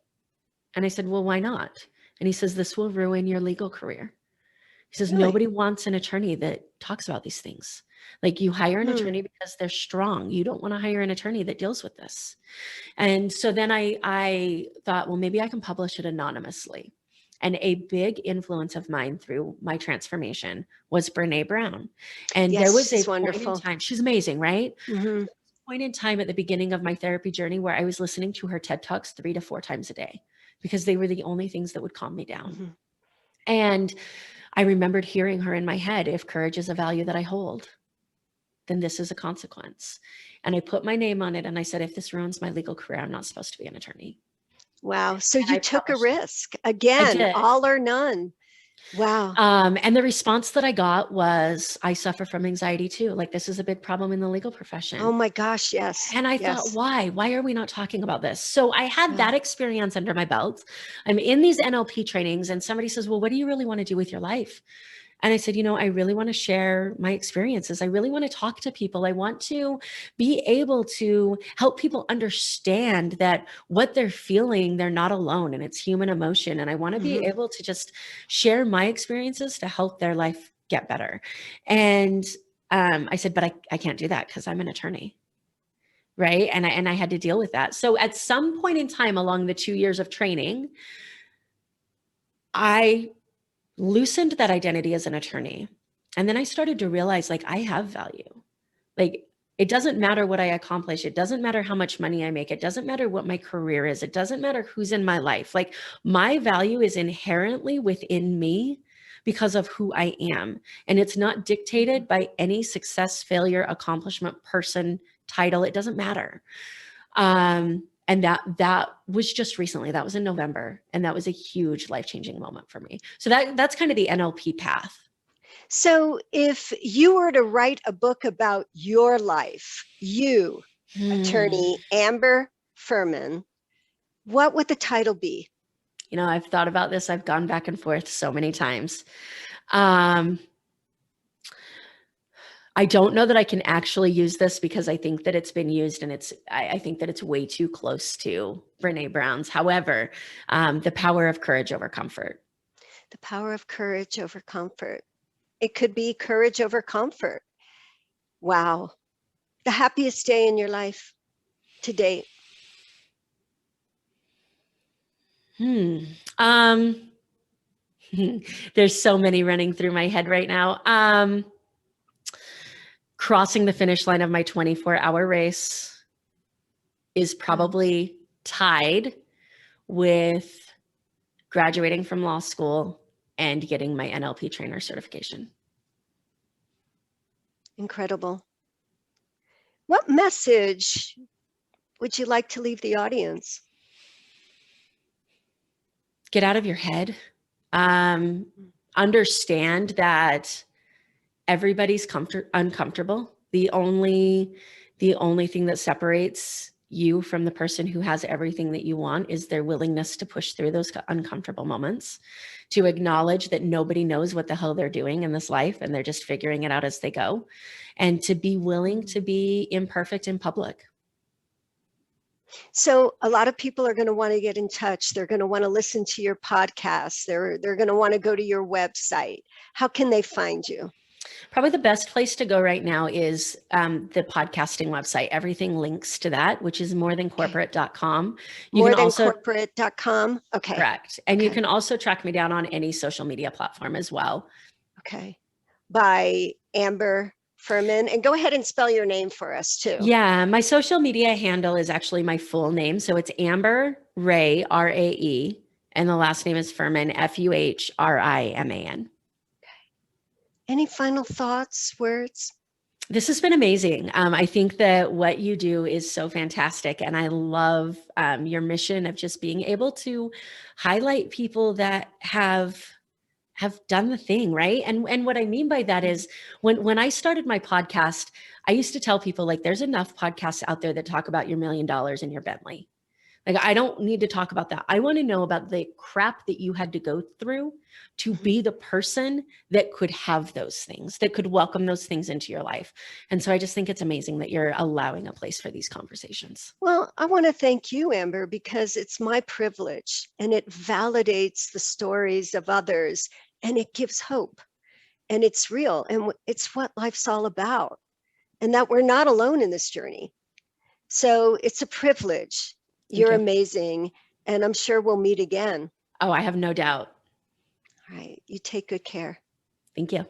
And I said, well, why not? And he says, this will ruin your legal career. He says, nobody wants an attorney that talks about these things. Like, you hire an attorney because they're strong. You don't want to hire an attorney that deals with this. And so then I thought, well, maybe I can publish it anonymously. And a big influence of mine through my transformation was Brene Brown. And there was a point in time, she's amazing, right? Point in time at the beginning of my therapy journey where I was listening to her TED Talks 3 to 4 times a day, because they were the only things that would calm me down. And I remembered hearing her in my head, if courage is a value that I hold, then this is a consequence. And I put my name on it and I said, if this ruins my legal career, I'm not supposed to be an attorney.
Wow. So you took a risk again, all or none. Wow.
And the response that I got was, I suffer from anxiety too. Like, this is a big problem in the legal profession.
Oh my gosh. Yes.
And I thought, why are we not talking about this? So I had that experience under my belt. I'm in these NLP trainings and somebody says, well, what do you really want to do with your life? And I said, I really want to share my experiences. I really want to talk to people. I want to be able to help people understand that what they're feeling, they're not alone, and it's human emotion. And I want to be able to just share my experiences to help their life get better. And I said, but I can't do that because I'm an attorney. Right. And I had to deal with that. So at some point in time along the 2 years of training, I loosened that identity as an attorney. And then I started to realize, like, I have value. Like, it doesn't matter what I accomplish. It doesn't matter how much money I make. It doesn't matter what my career is. It doesn't matter who's in my life. Like, my value is inherently within me because of who I am. And it's not dictated by any success, failure, accomplishment, person, title. It doesn't matter. And that was just recently. That was in November. And that was a huge life-changing moment for me. So that's kind of the NLP path.
So if you were to write a book about your life, you, attorney Amber Fuhriman, what would the title be?
I've thought about this. I've gone back and forth so many times. I don't know that I can actually use this because I think that it's been used and I think that it's way too close to Brene Brown's. However, the power of courage over comfort.
The power of courage over comfort. It could be courage over comfort. Wow. The happiest day in your life to date.
There's so many running through my head right now. Crossing the finish line of my 24-hour race is probably tied with graduating from law school and getting my NLP trainer certification.
Incredible. What message would you like to leave the audience?
Get out of your head. Understand that everybody's uncomfortable. The only thing that separates you from the person who has everything that you want is their willingness to push through those uncomfortable moments, to acknowledge that nobody knows what the hell they're doing in this life and they're just figuring it out as they go, and to be willing to be imperfect in public.
So a lot of people are going to want to get in touch. They're going to want to listen to your podcast. They're going to want to go to your website. How can they find you?
Probably the best place to go right now is the podcasting website. Everything links to that, which is morethancorporate.com. You can also
Morethancorporate.com. Okay.
correct. And you
Okay.
can also track me down on any social media platform as well.
Okay. By Amber Fuhriman. And go ahead and spell your name for us too.
Yeah, my social media handle is actually my full name. So it's Amber Ray, Rae, and the last name is Fuhriman, Fuhriman.
Any final thoughts, words?
This has been amazing. I think that what you do is so fantastic. And I love your mission of just being able to highlight people that have done the thing, right? And what I mean by that is when I started my podcast, I used to tell people like there's enough podcasts out there that talk about your $1 million and your Bentley. Like I don't need to talk about that. I want to know about the crap that you had to go through to be the person that could have those things, that could welcome those things into your life. And so I just think it's amazing that you're allowing a place for these conversations.
Well, I want to thank you, Amber, because it's my privilege and it validates the stories of others and it gives hope and it's real and it's what life's all about and that we're not alone in this journey. So it's a privilege. You're amazing. And I'm sure we'll meet again.
Oh, I have no doubt.
All right. You take good care.
Thank you.